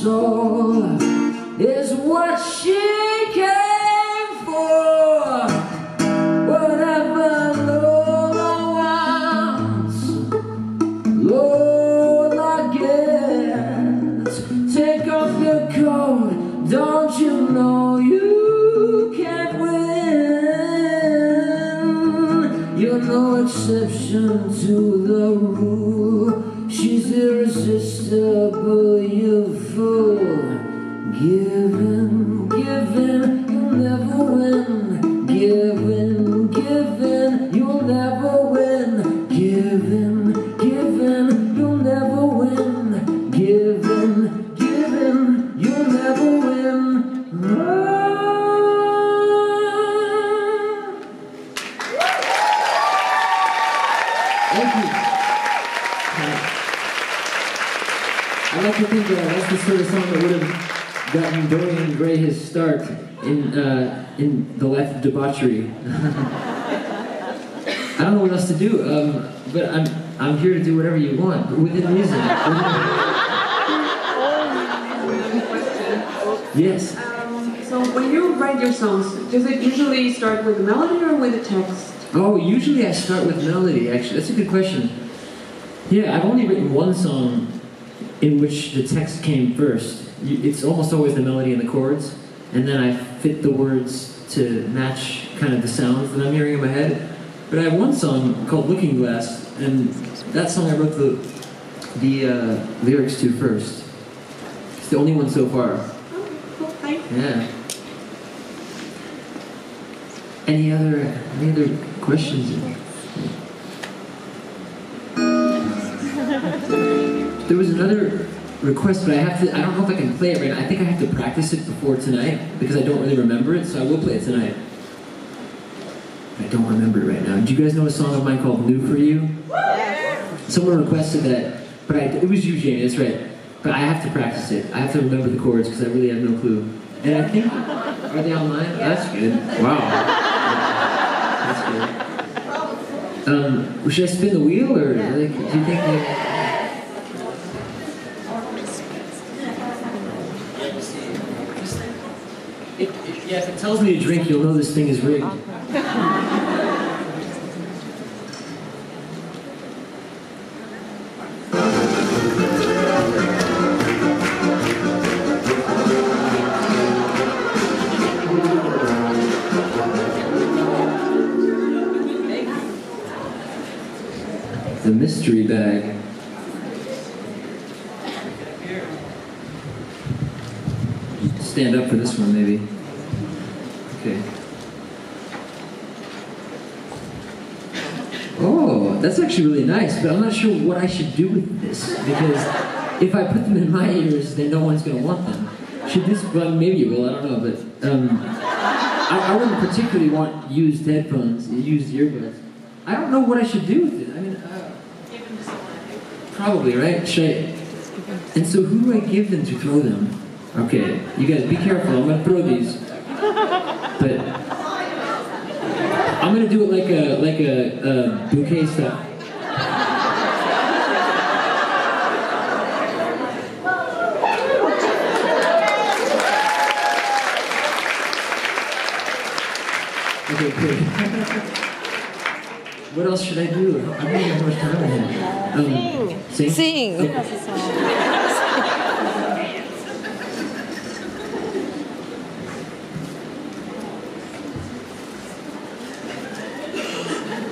soul is what she came for. Whatever Lola wants, Lola gets. Take off your coat, don't you know you can't win? You're no exception to the rule. She's irresistible, you fool. Giving, giving, you'll never win. Giving, giving, you'll never win. Giving, giving, you'll never win. Giving, giving, you'll never win. Thank you. I like to think that's the sort of song that would have gotten Dorian Gray his start in the life of debauchery. I don't know what else to do, but I'm here to do whatever you want, but within reason. Yes. So when you write your songs, does it usually start with a melody or with a text? Oh, usually I start with melody, actually. That's a good question. Yeah, I've only written one song in which the text came first. It's almost always the melody and the chords, and then I fit the words to match kind of the sounds that I'm hearing in my head. But I have one song called Looking Glass, and that song I wrote the lyrics to first. It's the only one so far. Oh, okay. Yeah. Any other questions? There was another request, but I don't know if I can play it right now. I think I have to practice it before tonight because I don't really remember it, so I will play it tonight. I don't remember it right now. Do you guys know a song of mine called New For You? Someone requested that, but it was you, Jamie, that's right. But I have to practice it. I have to remember the chords because I really have no clue. And I think, are they online? Oh, that's good. Wow. That's good. Should I spin the wheel, or like, do you think yeah, if it tells me to drink, you'll know this thing is rigged. The mystery bag. Stand up for this one, maybe. Okay. Oh, that's actually really nice, but I'm not sure what I should do with this, because if I put them in my ears, then no one's going to want them. Should this, well, maybe it will, I don't know, but I wouldn't particularly want used headphones, used earbuds. I don't know what I should do with it. I mean, probably, right? Should I? And so who do I give them to throw them? Okay, you guys be careful, I'm going to throw these. But I'm going to do it like a bouquet stuff. Okay, good. What else should I do? I don't know how much time I have. Sing? Sing!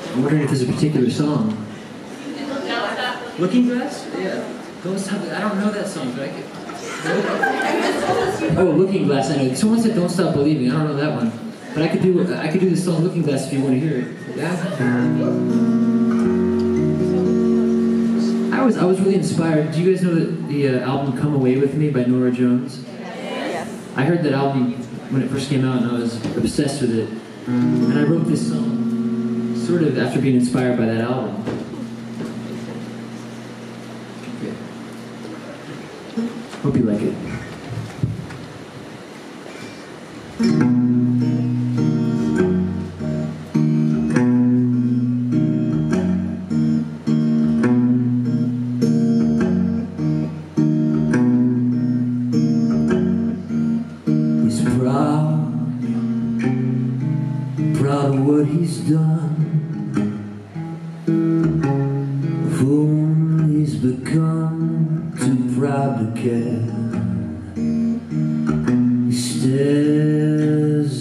I'm wondering if there's a particular song. Looking Glass? Yeah. Don't Stop. I don't know that song, but I could. Oh, Looking Glass, I know. Someone said Don't Stop Believing. I don't know that one. But I could do the song Looking Glass if you want to hear it. Yeah. I was really inspired. Do you guys know the album Come Away With Me by Norah Jones? Yes. I heard that album when it first came out and I was obsessed with it. And I wrote this song sort of after being inspired by that album. Okay. Hope you like it. what he's done, of whom he's become too proud to care. He stares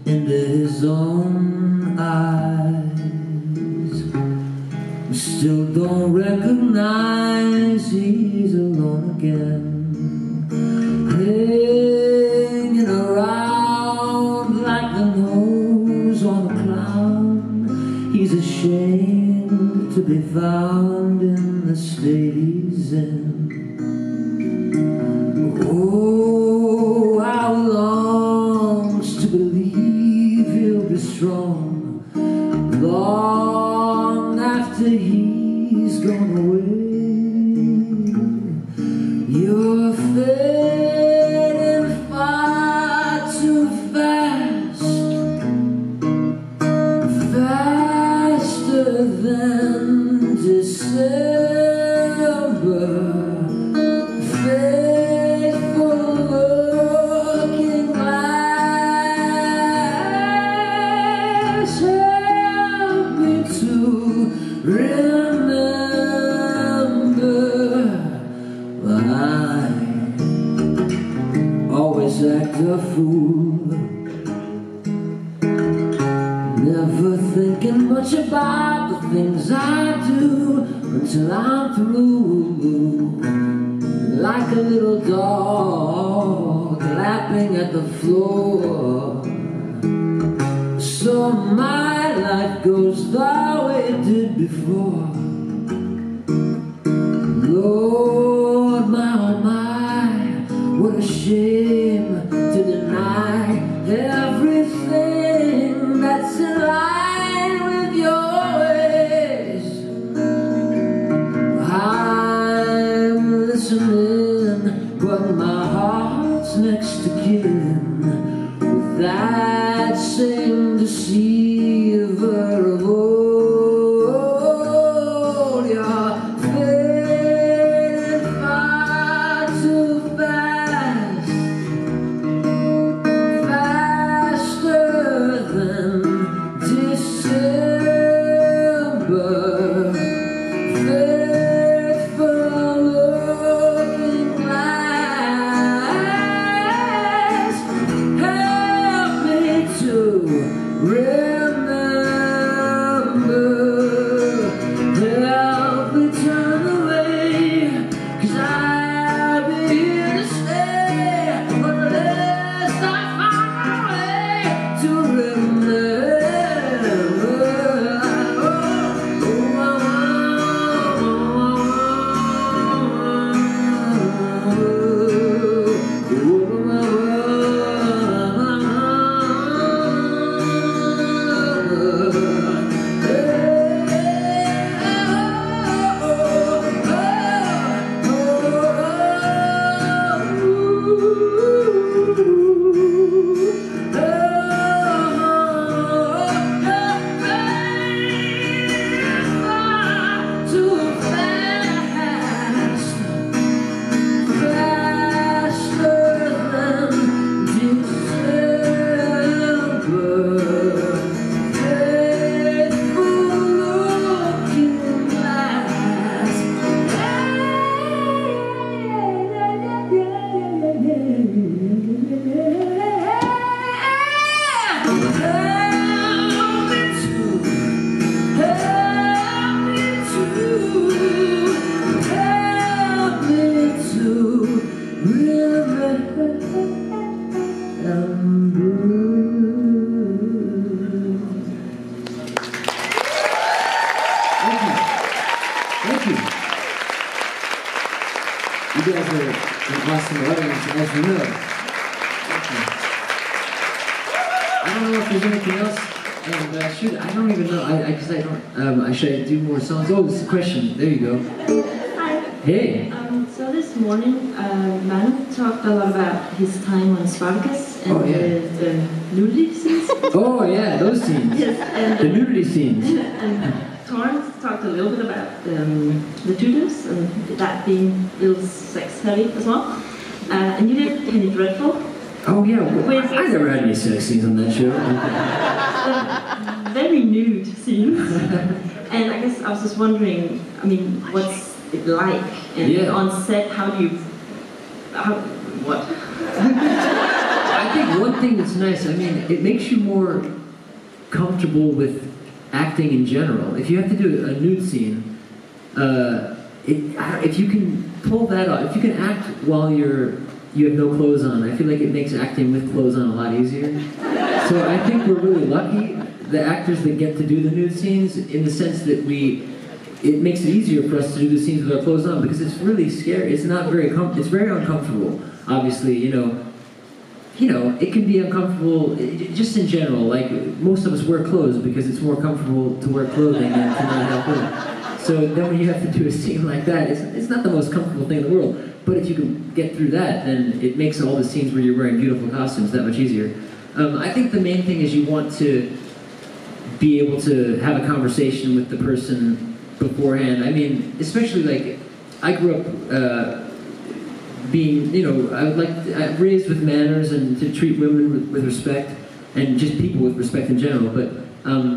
into his own eyes, still don't recognize he's alone again. Hanging around like the nose on a clown, he's ashamed to be found in the state he's in. Oh, how he longs to believe he'll be strong long after he's gone away. You're fading far too fast, faster than December. Faithful looking glass, help me to remember. But I always act a fool, never thinking much about the things I do until I'm through. Like a little dog lapping at the floor, so my life goes the way it did before. Lord, my oh my, what a shame to deny everything that's in line with your ways. I'm listening, but my heart's next to kin with that same deceiver of old. You're fading far too fast, faster than December. Help me turn away, 'cause I'll be here to stay unless I find a way to remember. Thank you. You guys are an awesome audience, as you know. Thank you. I don't know if there's anything else, and I don't even know, because I don't, should I do more songs? Oh, this is a question. There you go. Hi. Hey. So this morning, Manu talked a lot about his time on Spartacus and the nudity scenes. Oh yeah, those scenes. Yes, and the nudity scenes. And Torrance talked a little bit about the tutors and that being a little sex heavy as well. And you did Penny Dreadful. Oh yeah, I never had any sex scenes on that show. very nude scenes. And I guess I was just wondering, I mean, what's it like? And on set, what? I think one thing that's nice, I mean, it makes you more comfortable with acting in general. If you have to do a nude scene, if you can pull that off, if you can act while you have no clothes on, I feel like it makes acting with clothes on a lot easier. So I think we're really lucky, the actors that get to do the nude scenes, in the sense that it makes it easier for us to do the scenes with our clothes on, because it's really scary. It's not very it's very uncomfortable. Obviously, you know, it can be uncomfortable just in general. Like, most of us wear clothes because it's more comfortable to wear clothing than to not have clothes. So then when you have to do a scene like that, it's not the most comfortable thing in the world. But if you can get through that, then it makes all the scenes where you're wearing beautiful costumes that much easier. I think the main thing is you want to be able to have a conversation with the person beforehand. I mean, especially like, I grew up being, you know, I'm raised with manners and to treat women with respect, and just people with respect in general. But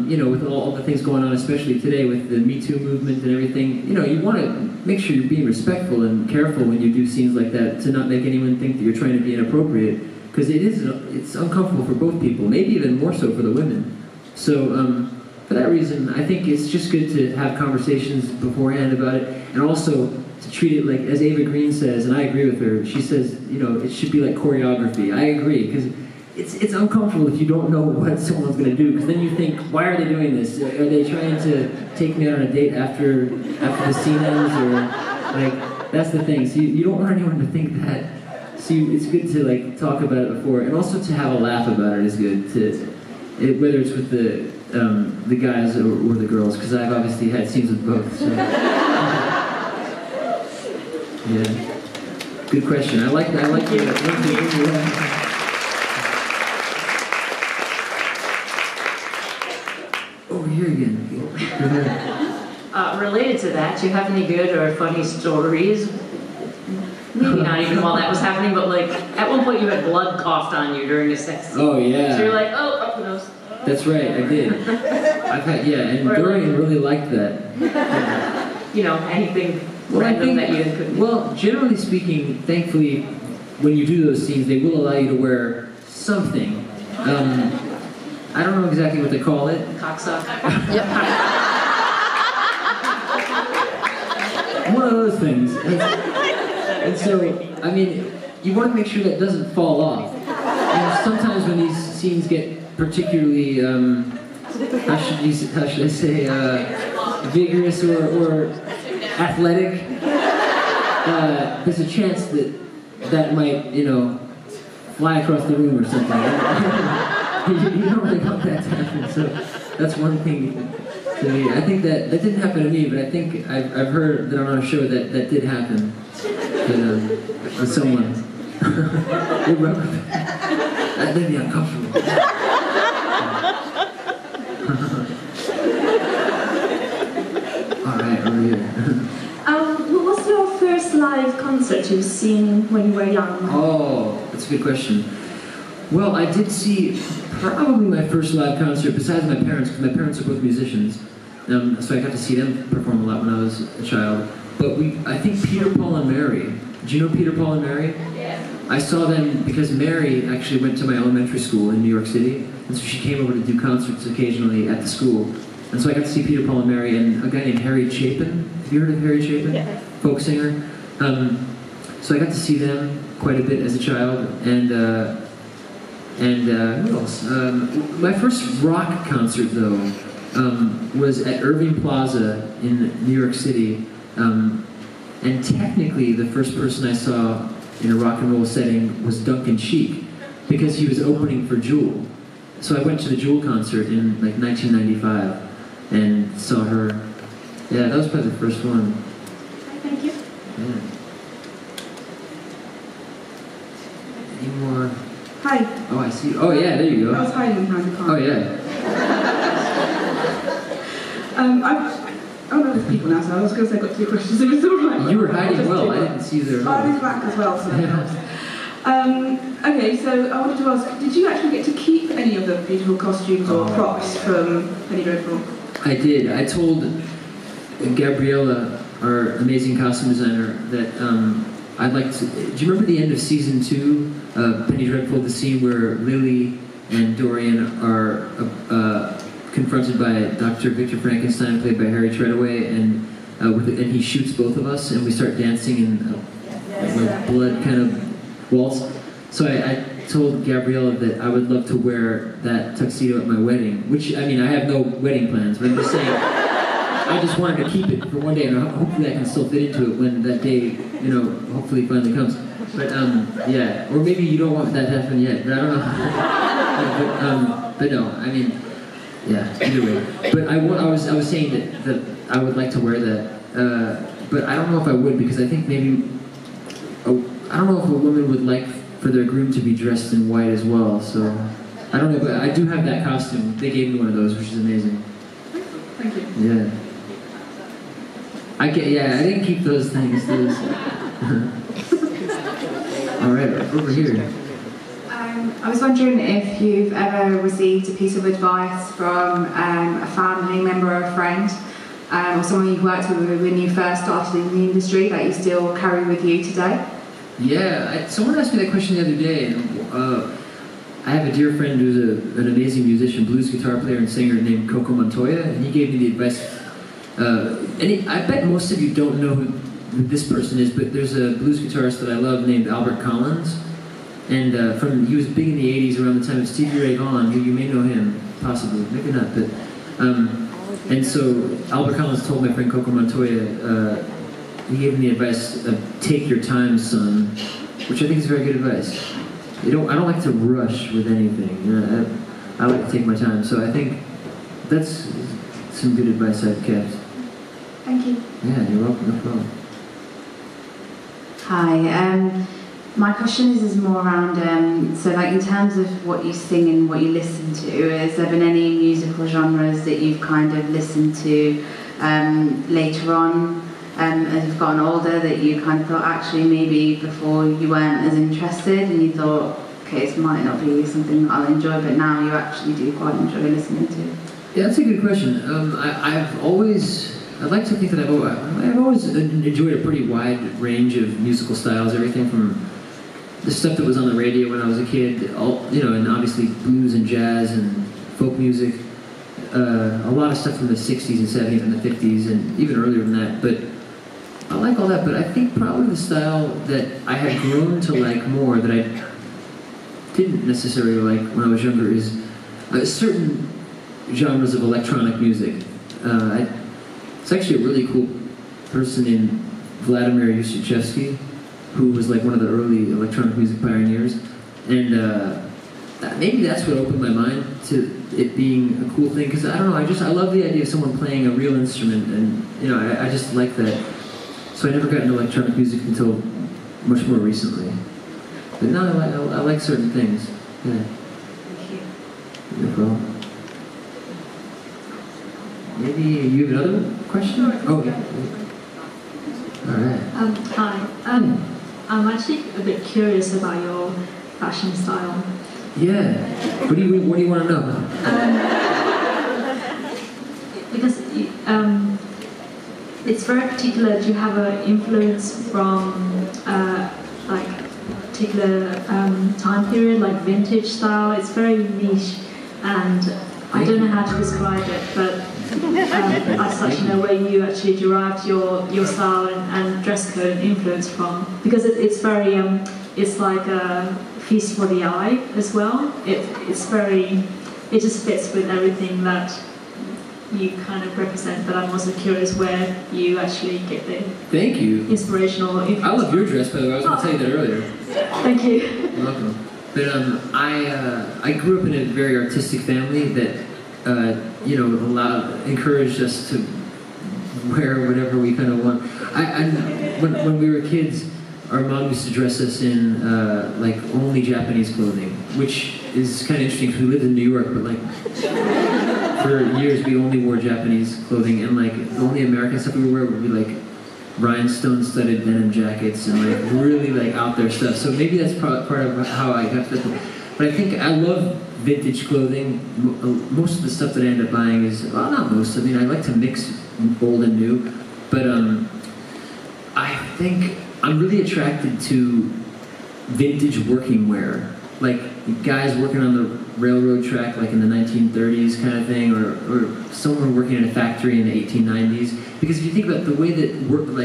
you know, with all the things going on, especially today with the Me Too movement and everything, you know, you want to make sure you're being respectful and careful when you do scenes like that, to not make anyone think that you're trying to be inappropriate, because it's uncomfortable for both people, maybe even more so for the women. So for that reason, I think it's just good to have conversations beforehand about it, and also to treat it like, as Ava Green says, and I agree with her, she says, you know, it should be like choreography. I agree, because it's uncomfortable if you don't know what someone's going to do, because then you think, why are they doing this? Are they trying to take me out on a date after the scene ends? Or, like, that's the thing. So you don't want anyone to think that. So it's good to, like, talk about it before, and also to have a laugh about it is good, whether it's with the guys or the girls, because I've obviously had scenes with both. So. Yeah. Good question. I like that. Oh, here again. Related to that, do you have any good or funny stories? Maybe not even while that was happening, but like, at one point you had blood coughed on you during a sex scene. Oh, yeah. So you're like, oh, up the nose. That's right, I did. And Dorian really liked that. You know, anything random that you couldn't do? Well, generally speaking, thankfully, when you do those scenes, they will allow you to wear something. I don't know exactly what they call it. Cocksock. One of those things. And so, I mean, you want to make sure that doesn't fall off. And sometimes when these scenes get particularly, how should I say, vigorous or athletic, there's a chance that might, you know, fly across the room or something. You don't really want that to happen, so that's one thing to me. I think that didn't happen to me, but I think I've heard that on our show that did happen with someone. That made me uncomfortable. All right, over here. What was your first live concert you've seen when you were young? Oh, that's a good question. Well, I did see probably my first live concert, besides my parents, because my parents are both musicians, so I got to see them perform a lot when I was a child. But I think Peter, Paul, and Mary. Do you know Peter, Paul, and Mary? Yeah. I saw them because Mary actually went to my elementary school in New York City, and so she came over to do concerts occasionally at the school. And so I got to see Peter, Paul, and Mary, and a guy named Harry Chapin. Have you heard of Harry Chapin? Yeah. Folk singer. So I got to see them quite a bit as a child, and who else? My first rock concert, though, was at Irving Plaza in New York City. And technically, the first person I saw in a rock and roll setting was Duncan Sheik, because he was opening for Jewel. So I went to the Jewel concert in like 1995 and saw her. Yeah, that was probably the first one. Thank you. Yeah. Any more? Hi. Oh, I see. Oh, yeah, there you I go. was hiding behind the car. Oh, yeah. I don't know if people now, so I was going to say I've got 2 questions, if it's all right. You were hiding well. I didn't see you there at all. Hiding back as well, so that helps. Okay, so I wanted to ask, did you actually get to keep any of the beautiful costumes or props from Penny Dreadful? I did. I told Gabriella, our amazing costume designer, that I'd like to... Do you remember the end of season 2 of Penny Dreadful, the scene where Lily and Dorian are confronted by Dr. Victor Frankenstein, played by Harry Treadaway, and he shoots both of us, and we start dancing in a blood kind of waltz. So I told Gabriella that I would love to wear that tuxedo at my wedding, which, I mean, I have no wedding plans, but I'm just saying, I just wanted to keep it for one day, and hopefully I can still fit into it when that day, you know, hopefully finally comes. But, yeah, or maybe you don't want that to happen yet, but I don't know. but no, I mean, yeah, either way. But I was saying that I would like to wear that, but I don't know if I would, because I think maybe, I don't know if a woman would like for their groom to be dressed in white as well, so I don't know, but I do have that costume. They gave me one of those, which is amazing. Thank you. Yeah. I didn't keep those things. All right, over here. I was wondering if you've ever received a piece of advice from a family member or a friend, or someone you worked with when you first started in the industry that you still carry with you today? Yeah, someone asked me that question the other day, and I have a dear friend who's an amazing musician, blues guitar player and singer named Coco Montoya, and he gave me the advice. I bet most of you don't know who this person is, but there's a blues guitarist that I love named Albert Collins, and he was big in the '80s around the time of Stevie Ray Vaughan, who you may know him, possibly, maybe not, but and so Albert Collins told my friend Coco Montoya. He gave me the advice of "take your time, son," which I think is very good advice. I don't like to rush with anything. You know, I like to take my time. So I think that's some good advice I've kept. Thank you. Yeah, you're welcome. No problem. Hi. My question is more around, so like in terms of what you sing and what you listen to, has there been any musical genres that you've kind of listened to later on? As you've gotten older, that you kind of thought actually maybe before you weren't as interested and you thought, okay, this might not be something that I'll enjoy, but now you actually do quite enjoy listening to? Yeah, that's a good question. I'd like to think that I've always enjoyed a pretty wide range of musical styles, everything from the stuff that was on the radio when I was a kid, and obviously blues and jazz and folk music, a lot of stuff from the 60s and 70s and the 50s and even earlier than that, but I like all that, but I think probably the style that I had grown to like more, that I didn't necessarily like when I was younger, is certain genres of electronic music. It's actually a really cool person named Vladimir Ushachevsky, who was like one of the early electronic music pioneers, and maybe that's what opened my mind to it being a cool thing, because I don't know, I love the idea of someone playing a real instrument, and I just like that. So I never got into electronic music until much more recently. But now I like certain things. Yeah. Thank you. No problem. Maybe you have another question? Oh, yeah. All right. Hi. I'm actually a bit curious about your fashion style. Yeah. What do you want to know? Because it's very particular. Do you have an influence from like particular time period, like vintage style? It's very niche, and I don't know how to describe it, but I'd like to know where you actually derived your style and dress code influence from, because it's very it's like a feast for the eye as well. It just fits with everything that you kind of represent, but I'm also curious where you actually get the Thank you. inspirational influence. I love your dress, by the way. I was going to tell you that earlier. Thank you. You're welcome. But I grew up in a very artistic family that encouraged us to wear whatever we kind of want. When we were kids, our mom used to dress us in like only Japanese clothing, which is kind of interesting because we lived in New York, but like for years we only wore Japanese clothing, and like the only American stuff we would wear would be like rhinestone-studded denim jackets and like really like out there stuff. So maybe that's part of how I got to. But I think I love vintage clothing. Most of the stuff that I end up buying is, well, not most. I mean, I like to mix old and new. But I think I'm really attracted to vintage working wear, like guys working on the railroad track, like in the 1930s kind of thing, or someone working in a factory in the 1890s. Because if you think about the way that work, like